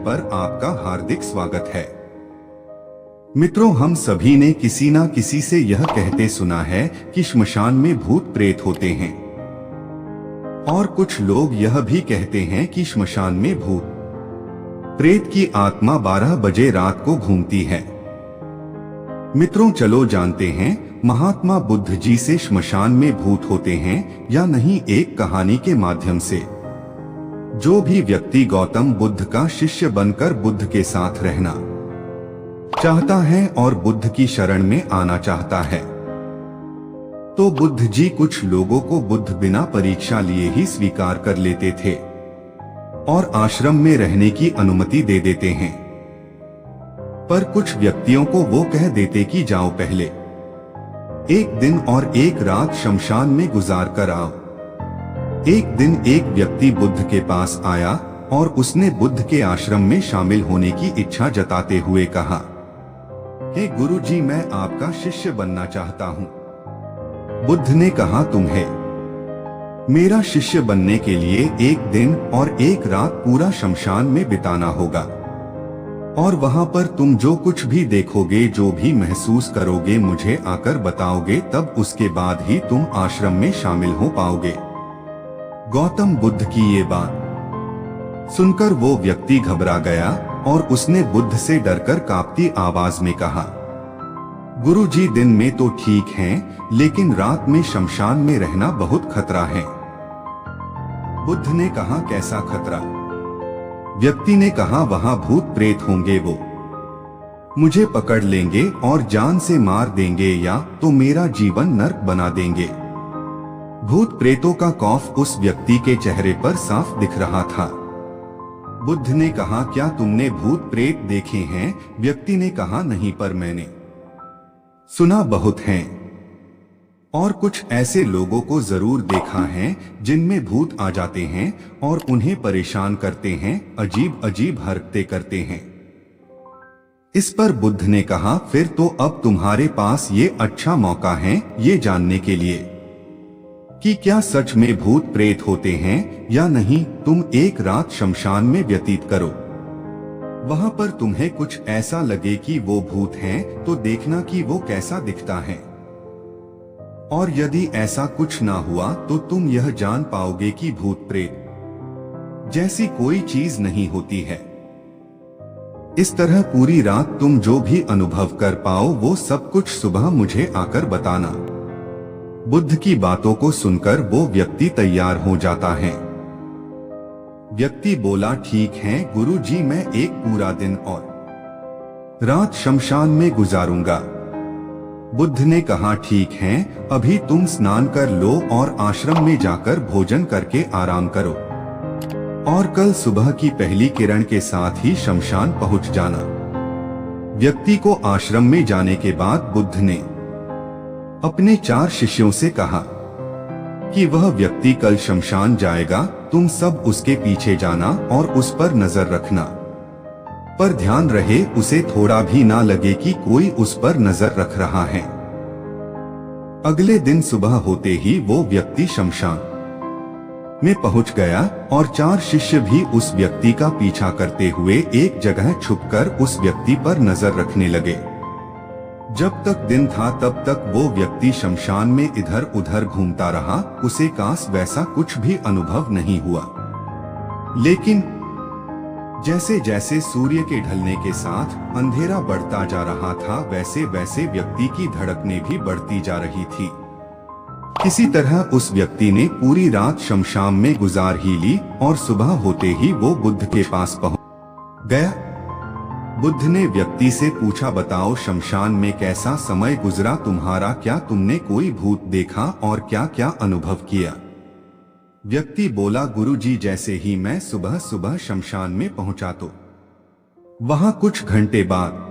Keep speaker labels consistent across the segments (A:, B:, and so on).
A: पर आपका हार्दिक स्वागत है। मित्रों, हम सभी ने किसी ना किसी से यह कहते सुना है कि श्मशान में भूत प्रेत होते हैं, और कुछ लोग यह भी कहते हैं कि श्मशान में भूत प्रेत की आत्मा 12 बजे रात को घूमती है। मित्रों, चलो जानते हैं महात्मा बुद्ध जी से श्मशान में भूत होते हैं या नहीं, एक कहानी के माध्यम से। जो भी व्यक्ति गौतम बुद्ध का शिष्य बनकर बुद्ध के साथ रहना चाहता है और बुद्ध की शरण में आना चाहता है, तो बुद्ध जी कुछ लोगों को बुद्ध बिना परीक्षा लिए ही स्वीकार कर लेते थे और आश्रम में रहने की अनुमति दे देते हैं। पर कुछ व्यक्तियों को वो कह देते कि जाओ, पहले एक दिन और एक रात शमशान में गुजार कर आओ। एक दिन एक व्यक्ति बुद्ध के पास आया और उसने बुद्ध के आश्रम में शामिल होने की इच्छा जताते हुए कहा, हे गुरुजी, मैं आपका शिष्य बनना चाहता हूँ। बुद्ध ने कहा, तुम्हें मेरा शिष्य बनने के लिए एक दिन और एक रात पूरा शमशान में बिताना होगा, और वहां पर तुम जो कुछ भी देखोगे, जो भी महसूस करोगे, मुझे आकर बताओगे, तब उसके बाद ही तुम आश्रम में शामिल हो पाओगे। गौतम बुद्ध की ये बात सुनकर वो व्यक्ति घबरा गया और उसने बुद्ध से डरकर कांपती आवाज में कहा, गुरुजी, दिन में तो ठीक हैं, लेकिन रात में शमशान में रहना बहुत खतरा है। बुद्ध ने कहा, कैसा खतरा? व्यक्ति ने कहा, वहां भूत प्रेत होंगे, वो मुझे पकड़ लेंगे और जान से मार देंगे या तो मेरा जीवन नर्क बना देंगे। भूत प्रेतों का खौफ उस व्यक्ति के चेहरे पर साफ दिख रहा था। बुद्ध ने कहा, क्या तुमने भूत प्रेत देखे हैं? व्यक्ति ने कहा, नहीं, पर मैंने सुना बहुत हैं, और कुछ ऐसे लोगों को जरूर देखा है जिनमें भूत आ जाते हैं और उन्हें परेशान करते हैं, अजीब अजीब हरकतें करते हैं। इस पर बुद्ध ने कहा, फिर तो अब तुम्हारे पास ये अच्छा मौका है ये जानने के लिए कि क्या सच में भूत प्रेत होते हैं या नहीं। तुम एक रात शमशान में व्यतीत करो, वहां पर तुम्हें कुछ ऐसा लगे कि वो भूत हैं, तो देखना कि वो कैसा दिखता है, और यदि ऐसा कुछ ना हुआ तो तुम यह जान पाओगे कि भूत प्रेत जैसी कोई चीज नहीं होती है। इस तरह पूरी रात तुम जो भी अनुभव कर पाओ, वो सब कुछ सुबह मुझे आकर बताना। बुद्ध की बातों को सुनकर वो व्यक्ति तैयार हो जाता है। व्यक्ति बोला, ठीक है गुरुजी, मैं एक पूरा दिन और रात शमशान में गुजारूंगा। बुद्ध ने कहा, ठीक है, अभी तुम स्नान कर लो और आश्रम में जाकर भोजन करके आराम करो, और कल सुबह की पहली किरण के साथ ही शमशान पहुंच जाना। व्यक्ति को आश्रम में जाने के बाद बुद्ध ने अपने 4 शिष्यों से कहा कि वह व्यक्ति कल शमशान जाएगा, तुम सब उसके पीछे जाना और उस पर नजर रखना, पर ध्यान रहे उसे थोड़ा भी ना लगे कि कोई उस पर नजर रख रहा है। अगले दिन सुबह होते ही वो व्यक्ति शमशान में पहुंच गया और 4 शिष्य भी उस व्यक्ति का पीछा करते हुए एक जगह छुपकर उस व्यक्ति पर नजर रखने लगे। जब तक दिन था तब तक वो व्यक्ति शमशान में इधर उधर घूमता रहा, उसे काश वैसा कुछ भी अनुभव नहीं हुआ। लेकिन जैसे जैसे सूर्य के ढलने के साथ अंधेरा बढ़ता जा रहा था, वैसे वैसे व्यक्ति की धड़कनें भी बढ़ती जा रही थी। किसी तरह उस व्यक्ति ने पूरी रात शमशान में गुजार ही ली और सुबह होते ही वो बुद्ध के पास पहुंच गया। बुद्ध ने व्यक्ति से पूछा, बताओ शमशान में कैसा समय गुजरा तुम्हारा? क्या तुमने कोई भूत देखा और क्या क्या अनुभव किया? व्यक्ति बोला, गुरुजी, जैसे ही मैं सुबह सुबह शमशान में पहुंचा तो वहां कुछ घंटे बाद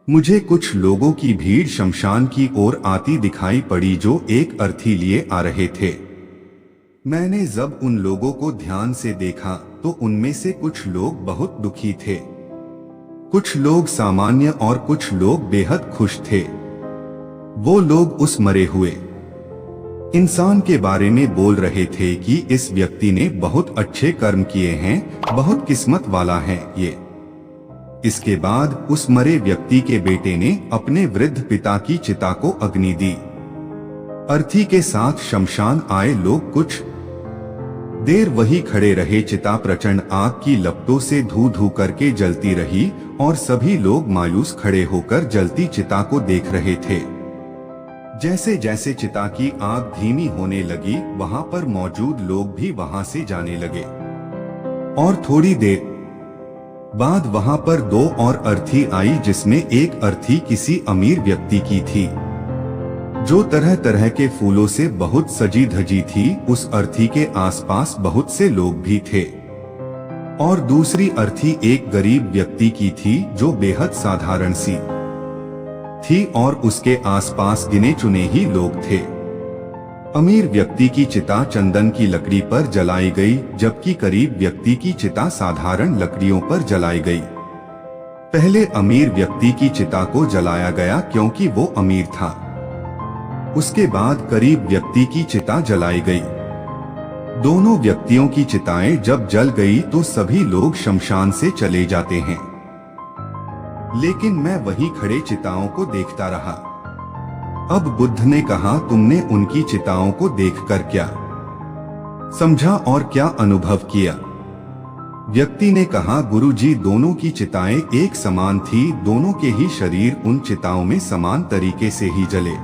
A: मुझे कुछ लोगों की भीड़ शमशान की ओर आती दिखाई पड़ी जो एक अर्थी लिए आ रहे थे। मैंने जब उन लोगों को ध्यान से देखा तो उनमें से कुछ लोग बहुत दुखी थे, कुछ लोग सामान्य और कुछ लोग बेहद खुश थे। वो लोग उस मरे हुए इंसान के बारे में बोल रहे थे कि इस व्यक्ति ने बहुत अच्छे कर्म किए हैं, बहुत किस्मत वाला है ये। इसके बाद उस मरे व्यक्ति के बेटे ने अपने वृद्ध पिता की चिता को अग्नि दी। अर्थी के साथ शमशान आए लोग कुछ देर वही खड़े रहे। चिता प्रचंड आग की लपटों से धू धू करके जलती रही और सभी लोग मायूस खड़े होकर जलती चिता को देख रहे थे। जैसे जैसे चिता की आग धीमी होने लगी, वहां पर मौजूद लोग भी वहां से जाने लगे और थोड़ी देर बाद वहां पर 2 और अर्थी आई, जिसमें एक अर्थी किसी अमीर व्यक्ति की थी जो तरह तरह के फूलों से बहुत सजी धजी थी। उस अर्थी के आसपास बहुत से लोग भी थे और दूसरी अर्थी एक गरीब व्यक्ति की थी जो बेहद साधारण सी थी और उसके आसपास गिने चुने ही लोग थे। अमीर व्यक्ति की चिता चंदन की लकड़ी पर जलाई गई, जबकि गरीब व्यक्ति की चिता साधारण लकड़ियों पर जलाई गई। पहले अमीर व्यक्ति की चिता को जलाया गया क्योंकि वो अमीर था। उसके बाद गरीब व्यक्ति की चिता जलाई गई। दोनों व्यक्तियों की चिताएं जब जल गई तो सभी लोग शमशान से चले जाते हैं, लेकिन मैं वहीं खड़े चिताओं को देखता रहा। अब बुद्ध ने कहा, तुमने उनकी चिताओं को देखकर क्या समझा और क्या अनुभव किया? व्यक्ति ने कहा, गुरुजी, दोनों की चिताएं एक समान थी, दोनों के ही शरीर उन चिताओं में समान तरीके से ही जले।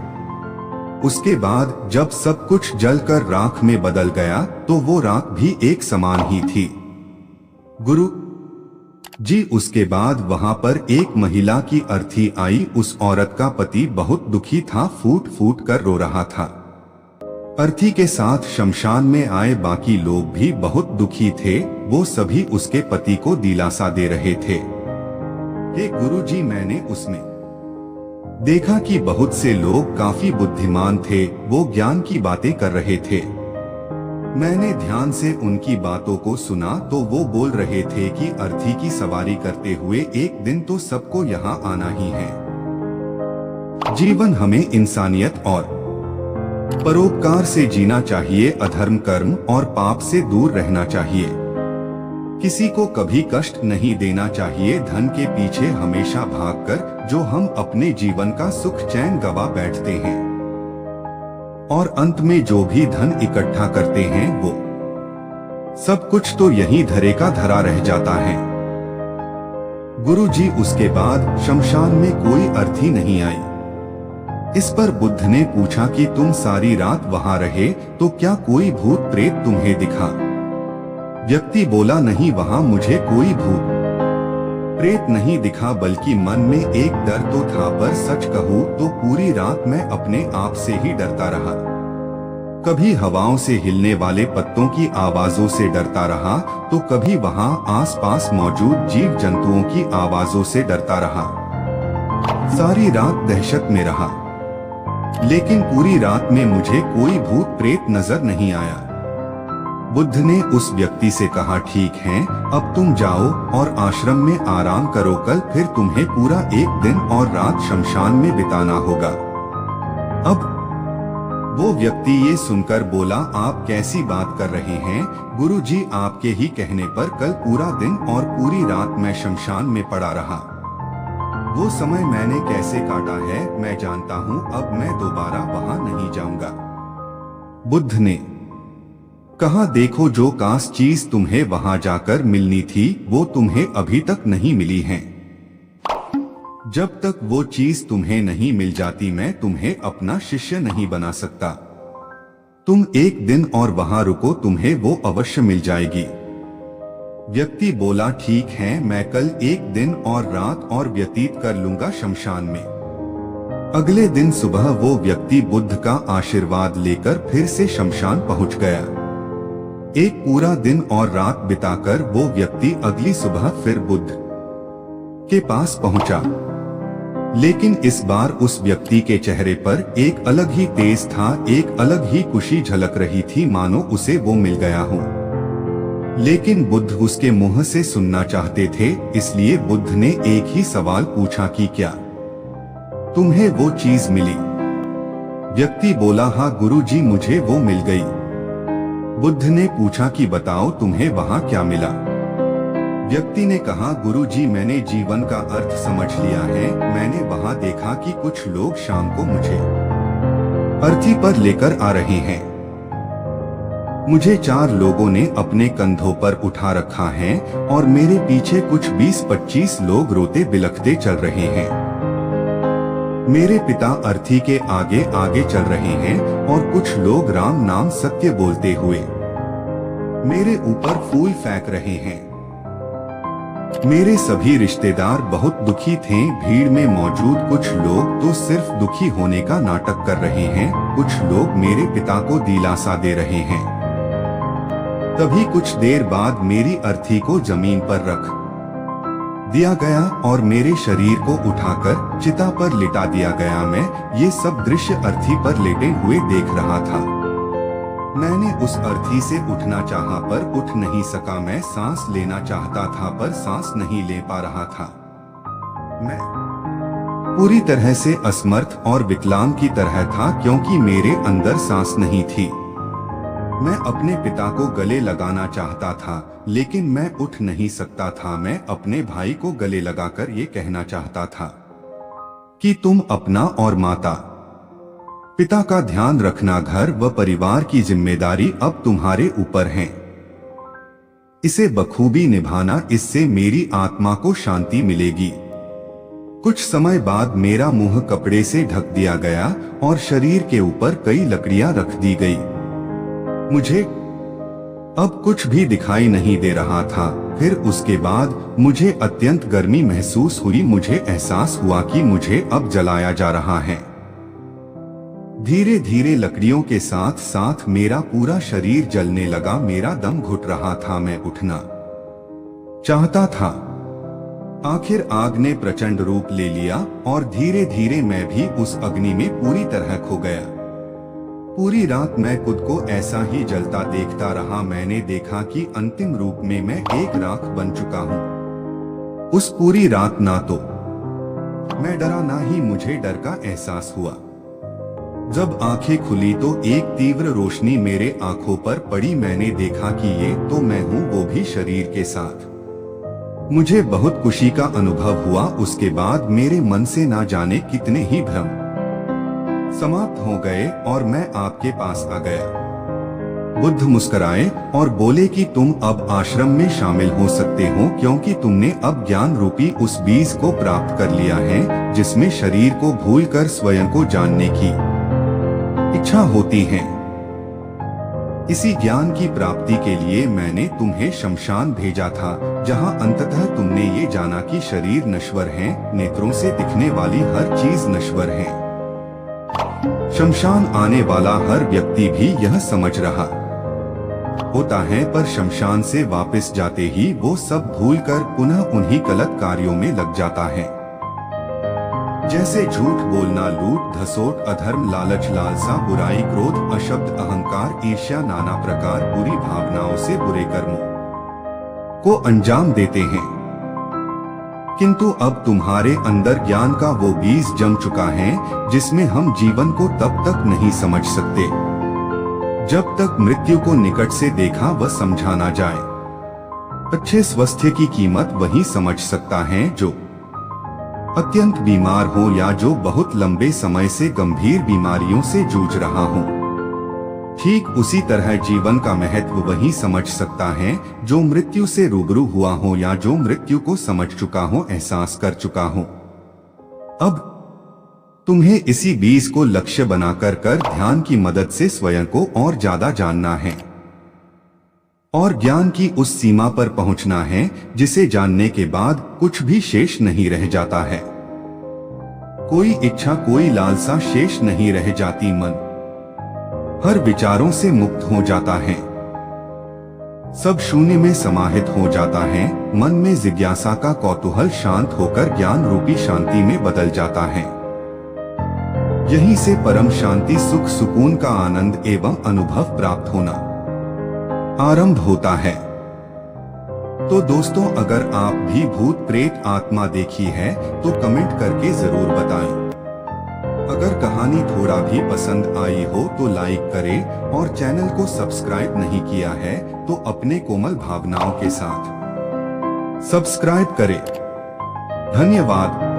A: उसके बाद जब सब कुछ जलकर राख में बदल गया तो वो राख भी एक समान ही थी। गुरु जी, उसके बाद वहां पर एक महिला की अर्थी आई। उस औरत का पति बहुत दुखी था, फूट फूट कर रो रहा था। अर्थी के साथ शमशान में आए बाकी लोग भी बहुत दुखी थे। वो सभी उसके पति को दिलासा दे रहे थे कि गुरुजी, मैंने उसमें देखा कि बहुत से लोग काफी बुद्धिमान थे, वो ज्ञान की बातें कर रहे थे। मैंने ध्यान से उनकी बातों को सुना तो वो बोल रहे थे कि अर्थी की सवारी करते हुए एक दिन तो सबको यहाँ आना ही है। जीवन हमें इंसानियत और परोपकार से जीना चाहिए, अधर्म, कर्म और पाप से दूर रहना चाहिए। किसी को कभी कष्ट नहीं देना चाहिए। धन के पीछे हमेशा भागकर जो हम अपने जीवन का सुख चैन गवा बैठते हैं और अंत में जो भी धन इकट्ठा करते हैं वो सब कुछ तो यहीं धरे का धरा रह जाता है। गुरुजी, उसके बाद शमशान में कोई अर्थी नहीं आई। इस पर बुद्ध ने पूछा कि तुम सारी रात वहां रहे तो क्या कोई भूत प्रेत तुम्हें दिखा? व्यक्ति बोला, नहीं, वहां मुझे कोई भूत प्रेत नहीं दिखा, बल्कि मन में एक डर तो था, पर सच कहूं तो पूरी रात मैं अपने आप से ही डरता रहा। कभी हवाओं से हिलने वाले पत्तों की आवाजों से डरता रहा तो कभी वहां आसपास मौजूद जीव जंतुओं की आवाजों से डरता रहा। सारी रात दहशत में रहा, लेकिन पूरी रात में मुझे कोई भूत प्रेत नजर नहीं आया। बुद्ध ने उस व्यक्ति से कहा, ठीक है, अब तुम जाओ और आश्रम में आराम करो, कल फिर तुम्हें पूरा एक दिन और रात शमशान में बिताना होगा। अब वो व्यक्ति ये सुनकर बोला, आप कैसी बात कर रहे हैं गुरुजी, आपके ही कहने पर कल पूरा दिन और पूरी रात मैं शमशान में पड़ा रहा। वो समय मैंने कैसे काटा है मैं जानता हूँ, अब मैं दोबारा वहां नहीं जाऊंगा। बुद्ध ने कहा, देखो, जो काश चीज तुम्हें वहां जाकर मिलनी थी वो तुम्हें अभी तक नहीं मिली है। जब तक वो चीज तुम्हें नहीं मिल जाती मैं तुम्हें अपना शिष्य नहीं बना सकता। तुम एक दिन और वहां रुको, तुम्हें वो अवश्य मिल जाएगी। व्यक्ति बोला, ठीक है, मैं कल एक दिन और रात और व्यतीत कर लूंगा शमशान में। अगले दिन सुबह वो व्यक्ति बुद्ध का आशीर्वाद लेकर फिर से शमशान पहुंच गया। एक पूरा दिन और रात बिताकर वो व्यक्ति अगली सुबह फिर बुद्ध के पास पहुंचा, लेकिन इस बार उस व्यक्ति के चेहरे पर एक अलग ही तेज था, एक अलग ही खुशी झलक रही थी, मानो उसे वो मिल गया हो। लेकिन बुद्ध उसके मुंह से सुनना चाहते थे, इसलिए बुद्ध ने एक ही सवाल पूछा कि क्या तुम्हें वो चीज मिली? व्यक्ति बोला, हाँ गुरुजी, मुझे वो मिल गई। बुद्ध ने पूछा कि बताओ तुम्हें वहां क्या मिला। व्यक्ति ने कहा, गुरुजी, मैंने जीवन का अर्थ समझ लिया है। मैंने वहां देखा कि कुछ लोग शाम को मुझे अर्थी पर लेकर आ रहे हैं। मुझे 4 लोगों ने अपने कंधों पर उठा रखा है और मेरे पीछे कुछ 20-25 लोग रोते बिलखते चल रहे हैं। मेरे पिता अर्थी के आगे आगे चल रहे हैं और कुछ लोग राम नाम सत्य बोलते हुए मेरे ऊपर फूल फेंक रहे हैं। मेरे सभी रिश्तेदार बहुत दुखी थे। भीड़ में मौजूद कुछ लोग तो सिर्फ दुखी होने का नाटक कर रहे हैं, कुछ लोग मेरे पिता को दिलासा दे रहे हैं। तभी कुछ देर बाद मेरी अर्थी को जमीन पर रख दिया गया और मेरे शरीर को उठाकर चिता पर लिटा दिया गया। मैं ये सब दृश्य अर्थी पर लेटे हुए देख रहा था। मैंने उस अर्थी से उठना चाहा पर उठ नहीं सका। मैं सांस लेना चाहता था पर सांस नहीं ले पा रहा था। मैं पूरी तरह से असमर्थ और विकलांग की तरह था क्योंकि मेरे अंदर सांस नहीं थी। मैं अपने पिता को गले लगाना चाहता था लेकिन मैं उठ नहीं सकता था। मैं अपने भाई को गले लगाकर ये कहना चाहता था कि तुम अपना और माता पिता का ध्यान रखना, घर व परिवार की जिम्मेदारी अब तुम्हारे ऊपर है। इसे बखूबी निभाना, इससे मेरी आत्मा को शांति मिलेगी। कुछ समय बाद मेरा मुंह कपड़े से ढक दिया गया और शरीर के ऊपर कई लकड़ियां रख दी गई। मुझे अब कुछ भी दिखाई नहीं दे रहा था। फिर उसके बाद मुझे अत्यंत गर्मी महसूस हुई। मुझे एहसास हुआ कि मुझे अब जलाया जा रहा है। धीरे धीरे लकड़ियों के साथ साथ मेरा पूरा शरीर जलने लगा। मेरा दम घुट रहा था। मैं उठना चाहता था। आखिर आग ने प्रचंड रूप ले लिया और धीरे धीरे मैं भी उस अग्नि में पूरी तरह खो गया। पूरी रात मैं खुद को ऐसा ही जलता देखता रहा। मैंने देखा कि अंतिम रूप में मैं एक राख बन चुका हूँ। उस पूरी रात ना तो मैं डरा ना ही मुझे डर का एहसास हुआ। जब आंखें खुली तो एक तीव्र रोशनी मेरे आंखों पर पड़ी। मैंने देखा कि ये तो मैं हूँ, वो भी शरीर के साथ। मुझे बहुत खुशी का अनुभव हुआ। उसके बाद मेरे मन से ना जाने कितने ही भ्रम समाप्त हो गए और मैं आपके पास आ गया। बुद्ध मुस्कुराए और बोले कि तुम अब आश्रम में शामिल हो सकते हो क्योंकि तुमने अब ज्ञान रूपी उस बीज को प्राप्त कर लिया है जिसमें शरीर को भूलकर स्वयं को जानने की इच्छा होती है। इसी ज्ञान की प्राप्ति के लिए मैंने तुम्हें शमशान भेजा था जहां अंततः तुमने ये जाना कि शरीर नश्वर है, नेत्रों से दिखने वाली हर चीज नश्वर है। शमशान आने वाला हर व्यक्ति भी यह समझ रहा होता है पर शमशान से वापस जाते ही वो सब भूलकर पुनः उन्हीं गलत कार्यों में लग जाता है, जैसे झूठ बोलना, लूट धसोट, अधर्म, लालच, लालसा, बुराई, क्रोध, अशब्द, अहंकार, ईर्ष्या, नाना प्रकार बुरी भावनाओं से बुरे कर्मों को अंजाम देते हैं। किंतु अब तुम्हारे अंदर ज्ञान का वो बीज जम चुका है जिसमें हम जीवन को तब तक नहीं समझ सकते जब तक मृत्यु को निकट से देखा व समझा ना जाए। अच्छे स्वास्थ्य की कीमत वही समझ सकता है जो अत्यंत बीमार हो या जो बहुत लंबे समय से गंभीर बीमारियों से जूझ रहा हो। ठीक उसी तरह जीवन का महत्व वही समझ सकता है जो मृत्यु से रूबरू हुआ हो या जो मृत्यु को समझ चुका हो, एहसास कर चुका हो। अब तुम्हें इसी बीज को लक्ष्य बनाकर कर ध्यान की मदद से स्वयं को और ज्यादा जानना है और ज्ञान की उस सीमा पर पहुंचना है जिसे जानने के बाद कुछ भी शेष नहीं रह जाता है। कोई इच्छा, कोई लालसा शेष नहीं रह जाती। मन हर विचारों से मुक्त हो जाता है, सब शून्य में समाहित हो जाता है। मन में जिज्ञासा का कौतूहल शांत होकर ज्ञान रूपी शांति में बदल जाता है। यहीं से परम शांति, सुख, सुकून का आनंद एवं अनुभव प्राप्त होना आरंभ होता है। तो दोस्तों, अगर आप भी भूत प्रेत आत्मा देखी है तो कमेंट करके जरूर बताएं। अगर कहानी थोड़ा भी पसंद आई हो तो लाइक करें और चैनल को सब्सक्राइब नहीं किया है तो अपने कोमल भावनाओं के साथ सब्सक्राइब करें। धन्यवाद।